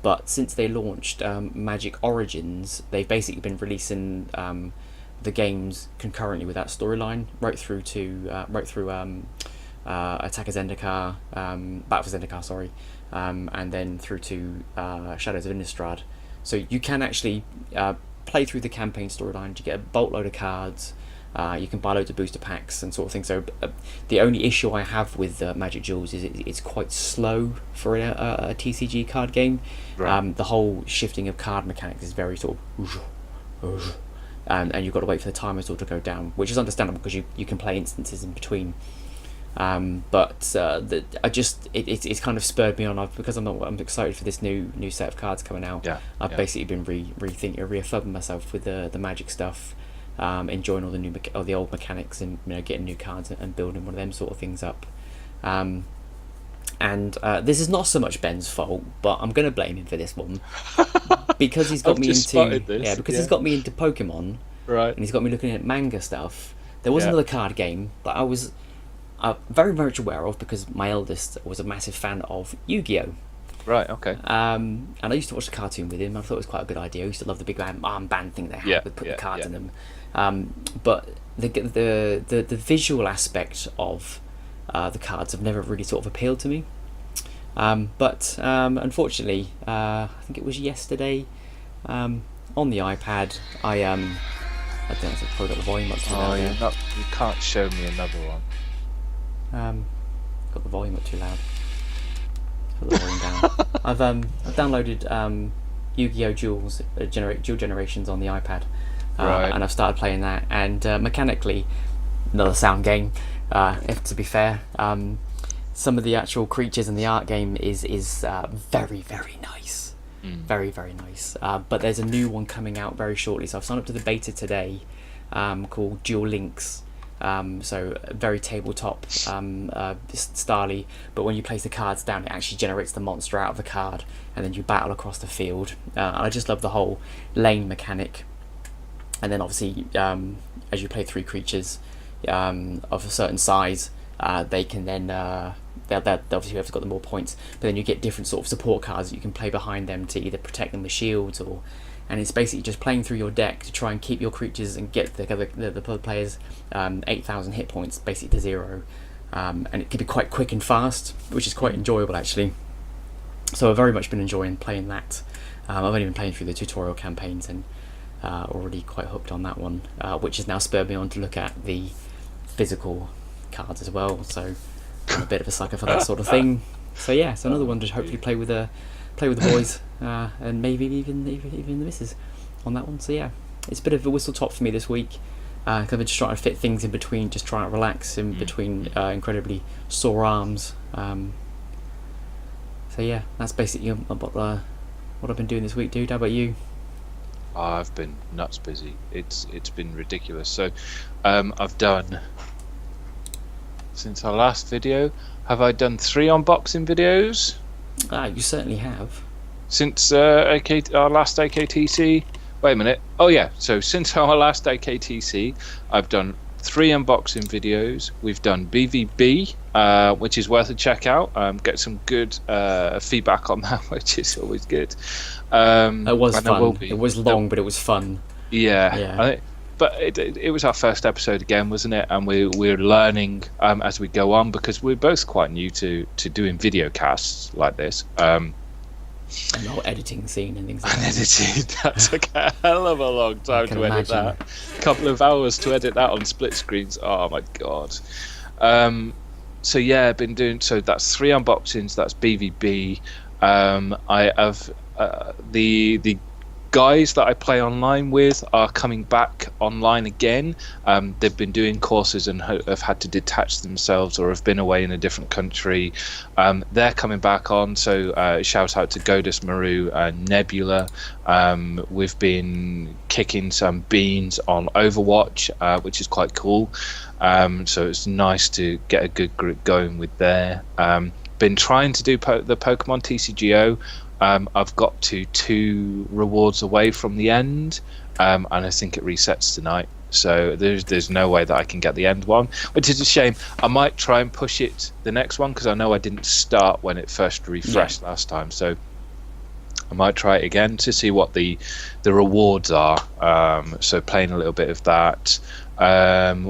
But since they launched Magic Origins, they've basically been releasing the games concurrently with that storyline, right through Attack of Zendikar, Battle for Zendikar, sorry, and then through to Shadows of Innistrad. So you can actually play through the campaign storyline. You get a boatload of cards. You can buy loads of booster packs and sort of thing. So the only issue I have with Magic Duels is it's quite slow for a TCG card game. Right. The whole shifting of card mechanics is very sort of and you've got to wait for the timer sort of to go down, which is understandable because you can play instances in between. It's kind of spurred me on. Because I'm excited for this new set of cards coming out. I've basically been reaffirming myself with the Magic stuff. Enjoying all the old mechanics, and getting new cards and building one of them sort of things up. This is not so much Ben's fault, but I'm going to blame him for this one because he's got he's got me into Pokemon, right? And he's got me looking at manga stuff. There was another card game that I was very much aware of because my eldest was a massive fan of Yu-Gi-Oh. Right, okay. And I used to watch the cartoon with him. I thought it was quite a good idea. I used to love the big armband thing they had with the cards in them. But the visual aspect of the cards have never really sort of appealed to me. But unfortunately, I think it was yesterday on the iPad. I don't know if I've probably got the volume up too loud. You can't show me another one. Got the volume up too loud. Put the volume down. I've downloaded Yu-Gi-Oh! Duels Duel Generations on the iPad, and I've started playing that. And mechanically, another sound game. If to be fair, some of the actual creatures in the art game is very, very nice, very, very nice. But there's a new one coming out very shortly, so I've signed up to the beta today, called Duel Links. So very tabletop style-y, but when you place the cards down, it actually generates the monster out of the card, and then you battle across the field. And I just love the whole lane mechanic. And then obviously, as you play 3 creatures of a certain size, they can then they'll obviously whoever's got the more points, but then you get different sort of support cards that you can play behind them to either protect them with shields and it's basically just playing through your deck to try and keep your creatures and get the players 8,000 hit points basically to 0, and it can be quite quick and fast, which is quite enjoyable actually. So I've very much been enjoying playing that. I've only been playing through the tutorial campaigns and already quite hooked on that one, which has now spurred me on to look at the physical cards as well. So I'm a bit of a sucker for that sort of thing. So yeah, so another one to hopefully play with the boys, and maybe even the missus on that one. So yeah, it's a bit of a whistle top for me this week. I've been just trying to fit things in between, just trying to relax in between incredibly sore arms. So yeah, that's basically what I've been doing this week, dude. How about you? I've been nuts busy. It's been ridiculous. So I've done, since our last video, have I done 3 unboxing videos? You certainly have. Since our last AKTC. Wait a minute. Oh yeah. So since our last AKTC, I've done 3 unboxing videos. We've done BVB, which is worth a check out. Get some good feedback on that, which is always good. It was fun. It was long, but it was fun. Yeah. But it was our first episode again, wasn't it? And we're learning as we go on, because we're both quite new to doing video casts like this. And the whole editing scene and things like that. Editing, that took a hell of a long time to edit that. A couple of hours to edit that on split screens. Oh my god. So yeah, I've been doing, so that's 3 unboxings, that's BVB. I have the guys that I play online with are coming back online again. They've been doing courses and have had to detach themselves or have been away in a different country. They're coming back on, so shout out to Godus Maru and Nebula. We've been kicking some beans on Overwatch, which is quite cool. So it's nice to get a good group going with there. Been trying to do the Pokemon TCGO. I've got to 2 rewards away from the end, and I think it resets tonight. So there's no way that I can get the end one, which is a shame. I might try and push it the next one, because I know I didn't start when it first refreshed last time. So I might try it again to see what the rewards are. So playing a little bit of that.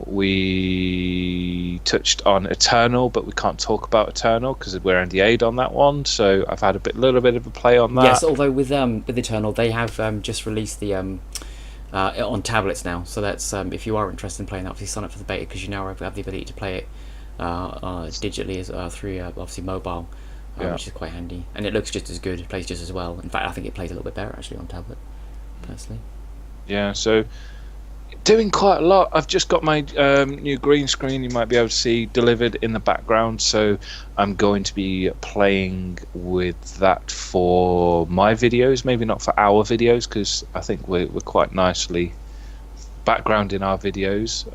We touched on Eternal, but we can't talk about Eternal because we're NDA'd on that one. So I've had a little bit of a play on that. Yes, although with Eternal, they have just released the on tablets now. So that's if you are interested in playing that, obviously sign up for the beta, because you now have the ability to play it digitally as through obviously mobile, which is quite handy. And it looks just as good. It plays just as well. In fact, I think it plays a little bit better actually on tablet, personally. Yeah. So. Doing quite a lot. I've just got my new green screen, you might be able to see, delivered in the background, so I'm going to be playing with that for my videos, maybe not for our videos, because I think we're quite background in our videos,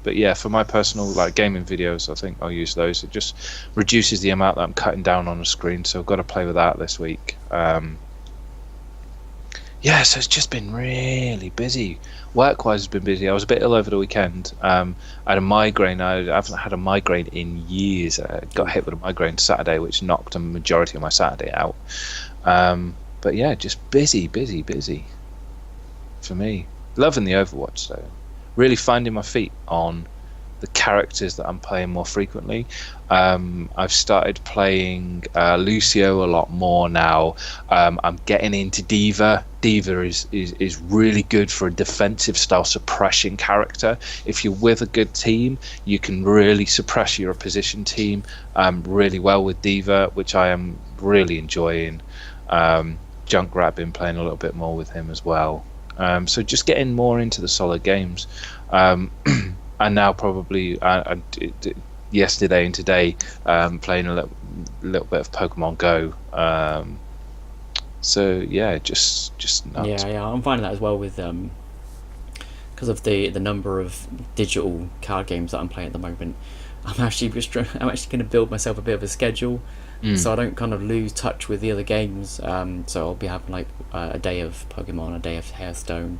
but yeah, for my personal gaming videos, I think I'll use those. It just reduces the amount that I'm cutting down on the screen, so I've got to play with that this week. Yeah, so it's just been really busy. Work-wise, it's been busy. I was a bit ill over the weekend. I had a migraine. I haven't had a migraine in years. I got hit with a migraine Saturday, which knocked a majority of my Saturday out. But yeah, just busy for me. Loving the Overwatch, though. Really finding my feet on the characters that I'm playing more frequently. I've started playing Lucio a lot more now. I'm getting into D.Va. D.Va is really good for a defensive style suppression character. If you're with a good team, you can really suppress your opposition team really well with D.Va, which I am really enjoying. Junkrat, been playing a little bit more with him as well. So just getting more into the solid games. And now probably yesterday and today playing a little bit of Pokemon Go. So yeah, just nuts. Yeah, I'm finding that as well with because of the number of digital card games that I'm playing at the moment. I'm actually going to build myself a bit of a schedule, so I don't kind of lose touch with the other games. So I'll be having a day of Pokemon, a day of Hearthstone.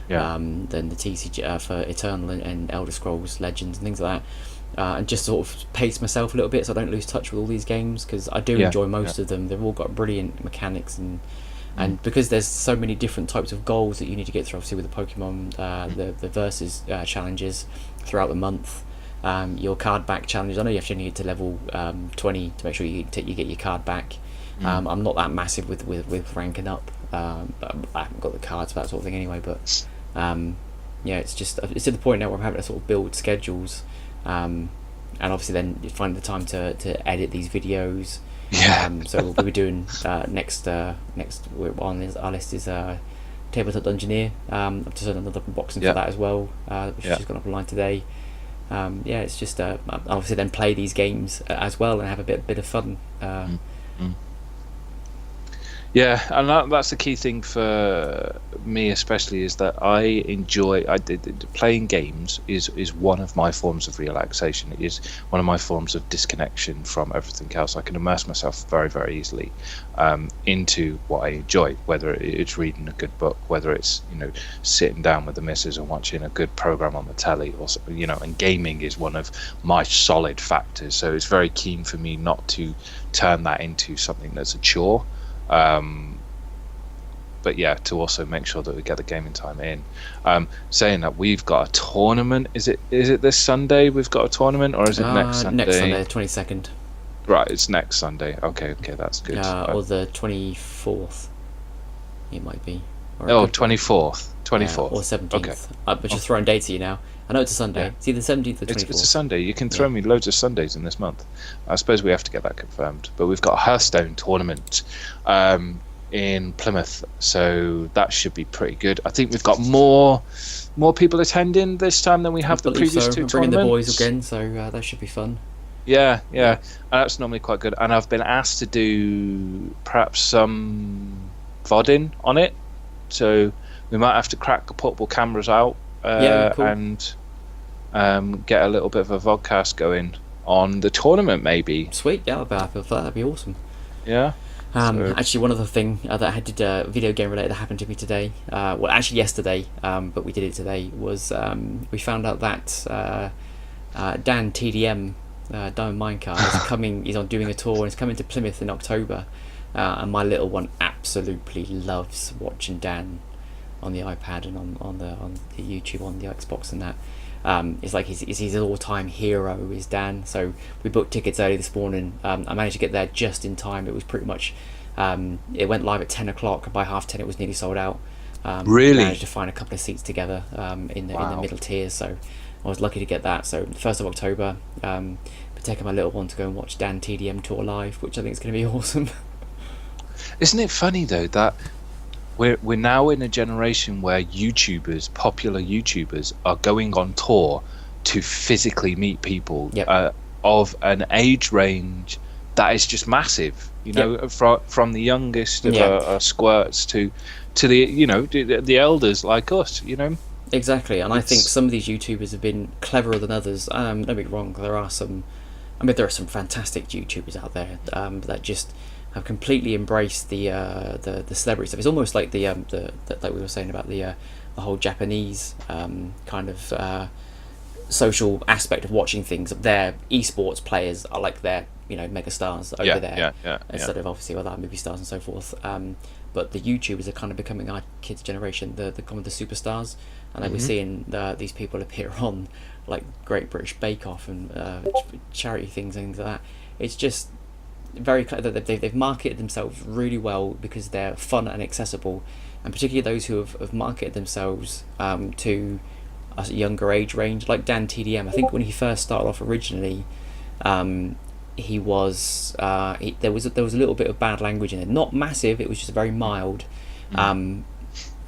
Then the TCG for Eternal and Elder Scrolls Legends and things like that, and just sort of pace myself a little bit so I don't lose touch with all these games, because I do enjoy most of them. They've all got brilliant mechanics, and because there's so many different types of goals that you need to get through, obviously with the Pokemon the versus challenges throughout the month, your card back challenge. I know you have to need to level 20 to make sure you get your card back. I'm not that massive with ranking up, but I haven't got the cards for that sort of thing anyway, but yeah, it's to the point now where I'm having to sort of build schedules, and obviously then you find the time to edit these videos. So we'll be doing next on our list is Tabletop Dungeoneer. I've just done another unboxing for that as well, which has just gone up online today. It's just obviously then play these games as well and have a bit of fun. Yeah, and that's the key thing for me, especially, is that I enjoy. Playing games is one of my forms of relaxation. It is one of my forms of disconnection from everything else. I can immerse myself very, very easily into what I enjoy, whether it's reading a good book, whether it's sitting down with the missus and watching a good program on the telly, or and gaming is one of my solid factors. So it's very keen for me not to turn that into something that's a chore. But yeah, to also make sure that we get the gaming time in. Saying that, we've got a tournament. Is it this Sunday we've got a tournament, or is it next Sunday? Next Sunday, 22nd. Right, it's next Sunday. Okay, that's good. Or the 24th. It might be. Or 24th. 24th. Or 17th. Okay. But just throwing dates at you now. I know it's a Sunday. Yeah. It's either 17th or 24th. It's a Sunday. You can throw me loads of Sundays in this month. I suppose we have to get that confirmed. But we've got a Hearthstone tournament in Plymouth, so that should be pretty good. I think we've got more people attending this time than we have the previous two tournaments. Bringing the boys again, so that should be fun. Yeah. And that's normally quite good. And I've been asked to do perhaps some VODing on it, so we might have to crack the portable cameras out cool. And get a little bit of a vodcast going on the tournament, maybe. Sweet, yeah, I'd be happy with that. That'd be awesome. Yeah. Actually, one other thing that I did video game related that happened to me today. Well, actually yesterday, but we did it today. Was we found out that Dan TDM, Diamond Minecart, is coming. He's on doing a tour and he's coming to Plymouth in October. And my little one absolutely loves watching Dan on the iPad and on the YouTube, on the Xbox and that. It's like his all-time hero is Dan. So we booked tickets early this morning. I managed to get there just in time. It was pretty much it went live at 10 o'clock. By 10:30 it was nearly sold out. Really? Managed to find a couple of seats together in the middle tiers, so I was lucky to get that. So 1st of October, been taking my little one to go and watch Dan TDM tour live, which I think is going to be awesome. Isn't it funny though that we're now in a generation where popular YouTubers, are going on tour to physically meet people of an age range that is just massive. From the youngest of our squirts to the elders like us. Exactly, and I think some of these YouTubers have been cleverer than others. Don't get me wrong, there are some fantastic YouTubers out there that just have completely embraced the celebrity stuff. It's almost like the like we were saying about the whole Japanese kind of social aspect of watching things. Their esports players are like their mega stars over there, instead of obviously other movie stars and so forth. But the YouTubers are kind of becoming our kids' generation, the superstars, and we're seeing these people appear on like Great British Bake Off and charity things and things like that. It's just very clever that they've marketed themselves really well because they're fun and accessible, and particularly those who have marketed themselves to a younger age range, like Dan TDM. I think when he first started off originally, he was there was a little bit of bad language in it, not massive, it was just very mild, and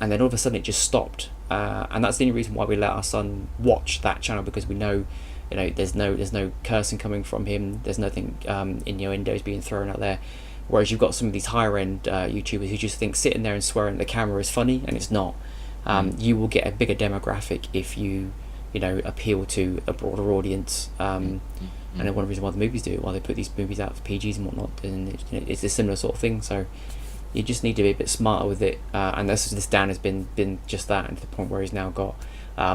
then all of a sudden it just stopped, and that's the only reason why we let our son watch that channel, because we know there's no cursing coming from him, there's nothing innuendos being thrown out there, whereas you've got some of these higher end YouTubers who just think sitting there and swearing at the camera is funny, and it's not. You will get a bigger demographic if you appeal to a broader audience, and one of the reasons why the movies do it, why they put these movies out for PGs and whatnot, and it's a similar sort of thing. So you just need to be a bit smarter with it, and this Dan has been just that, and to the point where he's now got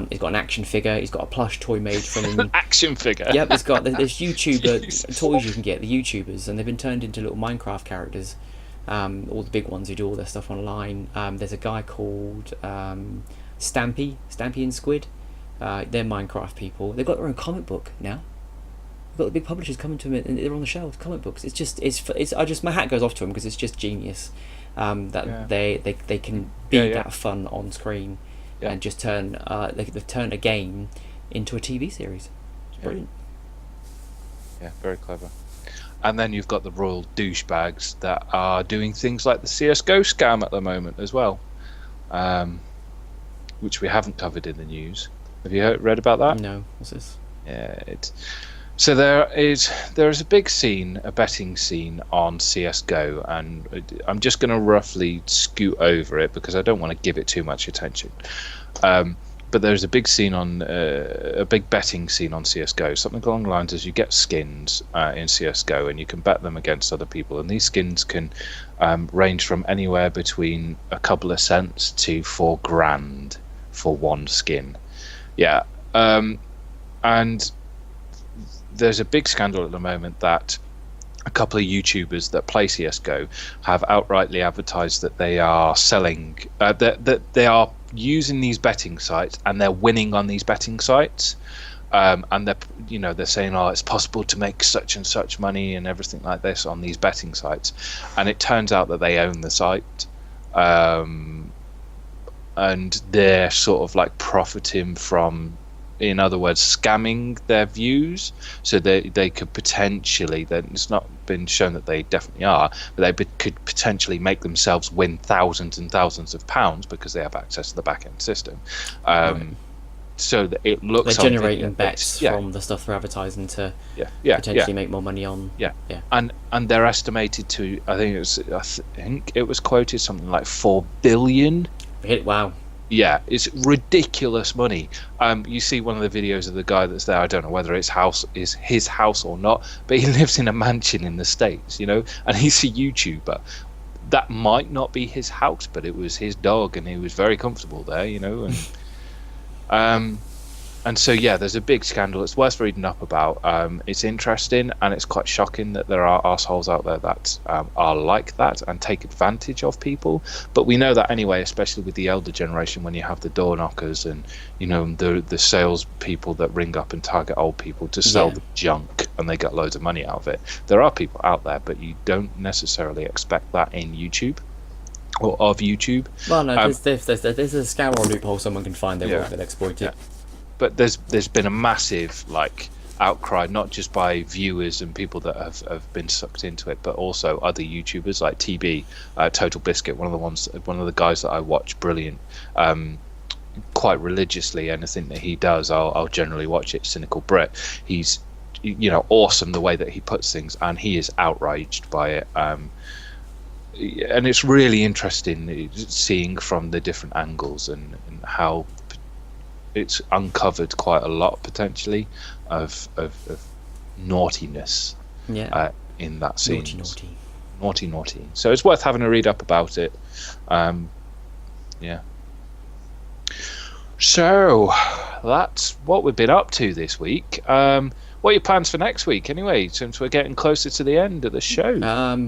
he's got an action figure, he's got a plush toy made from him. Action figure. Yep, there's YouTuber toys you can get, the YouTubers, and they've been turned into little Minecraft characters. All the big ones who do all their stuff online. There's a guy called Stampy and Squid. They're Minecraft people. They've got their own comic book now. They've got the big publishers coming to them and they're on the shelves. Comic books. My hat goes off to them because it's just genius. They can be that fun on screen and just turn a game into a TV series. It's brilliant. Yeah, very clever. And then you've got the royal douchebags that are doing things like the CSGO scam at the moment as well, which we haven't covered in the news. Have you read about that? No. What's this? Yeah, So there is a big scene, a betting scene on CS:GO, and I'm just going to roughly scoot over it because I don't want to give it too much attention. But there's a big scene on a big betting scene on CS:GO. Something along the lines as you get skins in CS:GO, and you can bet them against other people, and these skins can range from anywhere between a couple of cents to $4,000 for one skin. Yeah, and there's a big scandal at the moment that a couple of YouTubers that play CS:GO have outrightly advertised that they are selling, that they are using these betting sites and they're winning on these betting sites, and they're saying, oh, it's possible to make such and such money and everything like this on these betting sites, and it turns out that they own the site, and they're sort of like profiting from, in other words, scamming their views. So they could potentially, it's not been shown that they definitely are, but they could potentially make themselves win thousands and thousands of pounds because they have access to the back end system. Right. So that it looks, they're generating bets from the stuff they're advertising to potentially make more money on. And they're estimated to, I think it was quoted something like 4 billion. Wow. Yeah, it's ridiculous money. You see one of the videos of the guy that's there. I don't know whether it's his house or not, but he lives in a mansion in the States, and he's a YouTuber. That might not be his house, but it was his dog, and he was very comfortable there, and so there's a big scandal. It's worth reading up about. It's interesting, and it's quite shocking that there are arseholes out there that are like that and take advantage of people. But we know that anyway, especially with the elder generation, when you have the door knockers and the sales people that ring up and target old people to sell the junk, and they get loads of money out of it. There are people out there, but you don't necessarily expect that in YouTube. Or of YouTube. Well, no, there's a scam or loophole someone can find they will get exploited. But there's been a massive outcry, not just by viewers and people that have been sucked into it, but also other YouTubers like TB, Total Biscuit, one of the guys that I watch, brilliant, quite religiously. Anything that he does, I'll generally watch it. Cynical Brit, he's awesome the way that he puts things, and he is outraged by it. And it's really interesting seeing from the different angles and how it's uncovered quite a lot potentially of naughtiness in that scene. Naughty. So it's worth having a read up about it. So that's what we've been up to this week. What are your plans for next week, anyway, since we're getting closer to the end of the show?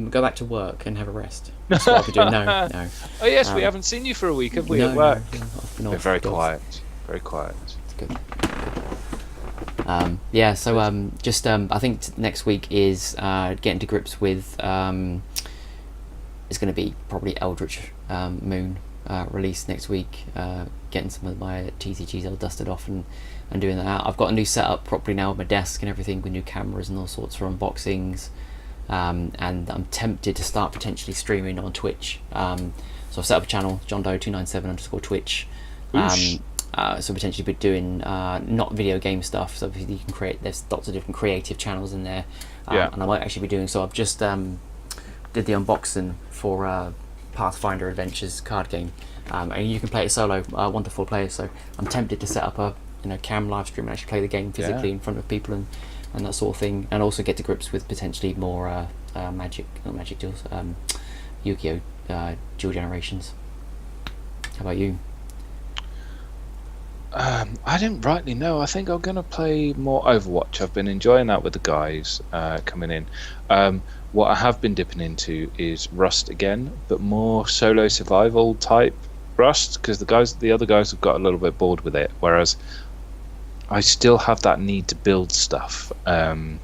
Go back to work and have a rest. That's what I'll be doing. No. Oh, yes, we haven't seen you for a week, have we, at work? No, been very quiet. Very quiet. It's good. I think next week is getting to grips with... it's going to be probably Eldritch Moon release next week. Getting some of my TCGs all dusted off and doing that. I've got a new setup properly now with my desk and everything, with new cameras and all sorts for unboxings, and I'm tempted to start potentially streaming on Twitch. So I've set up a channel, johndoe297_Twitch. So potentially be doing not video game stuff. So obviously you can there's lots of different creative channels in there, and I might actually be doing so. I've just did the unboxing for Pathfinder Adventures card game, and you can play it solo, wonderful players. So I'm tempted to set up a cam live stream and actually play the game physically in front of people and that sort of thing, and also get to grips with potentially more Magic Duels, Yu-Gi-Oh! Duel Generations. How about you? I didn't rightly know. I think I'm going to play more Overwatch. I've been enjoying that with the guys coming in. What I have been dipping into is Rust again, but more solo survival type Rust, because the other guys have got a little bit bored with it, whereas I still have that need to build stuff. And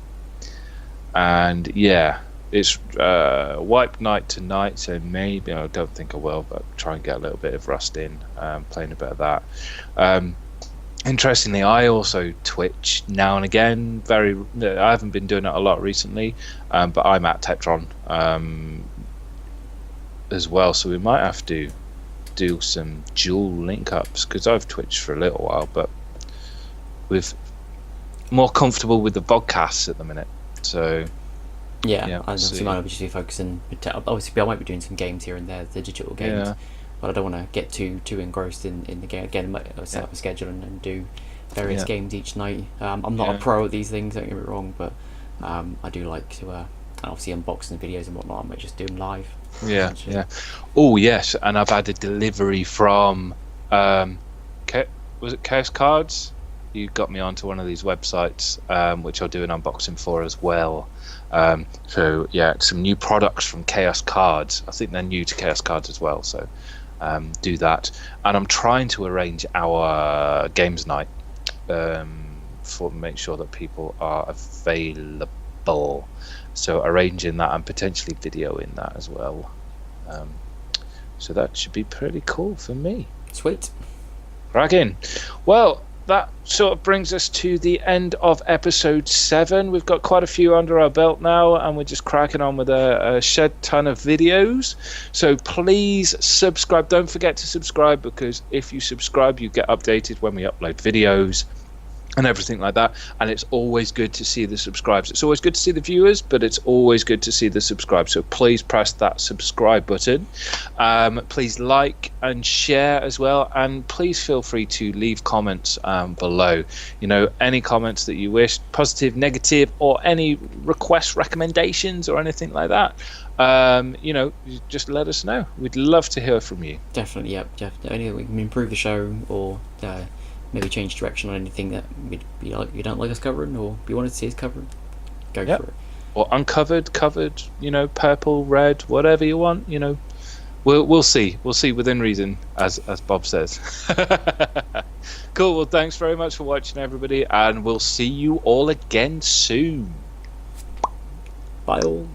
it's wipe night to night, so maybe, I don't think I will, but try and get a little bit of Rust in, playing a bit of that. Interestingly, I also Twitch now and again. I haven't been doing it a lot recently, but I'm at Tettron as well, so we might have to do some dual link ups, because I've Twitched for a little while, but with more comfortable with the podcasts at the minute. So yeah, I see. obviously might just be focusing. Obviously, I might be doing some games here and there, the digital games, but I don't want to get too engrossed in the game. Again, I set up a schedule and do various games each night. I'm not a pro at these things, don't get me wrong, but I do like to obviously unboxing videos and whatnot. I might just do them live. Yeah. Oh yes, and I've had a delivery from was it Chaos Cards? You got me onto one of these websites, which I'll do an unboxing for as well. So yeah, some new products from Chaos Cards. I think they're new to Chaos Cards as well. So do that. And I'm trying to arrange our games night for make sure that people are available. So arranging that and potentially videoing that as well. So that should be pretty cool for me. Sweet. Cracking. Well, that sort of brings us to the end of episode 7. We've got quite a few under our belt now, and we're just cracking on with a shed ton of videos. So please subscribe. Don't forget to subscribe, because if you subscribe, you get updated when we upload videos and everything like that. And it's always good to see the subscribes. It's always good to see the viewers, but it's always good to see the subscribe. So please press that subscribe button. Please like and share as well, and please feel free to leave comments below. Any comments that you wish, positive, negative, or any requests, recommendations, or anything like that. Just let us know. We'd love to hear from you. Definitely, yeah. Anything we can improve the show, or maybe change direction on anything that you don't like us covering, or you wanted to see us covering, go for it. Or uncovered, covered, purple, red, whatever you want. We'll see within reason, as Bob says. Cool. Well, thanks very much for watching, everybody, and we'll see you all again soon. Bye all.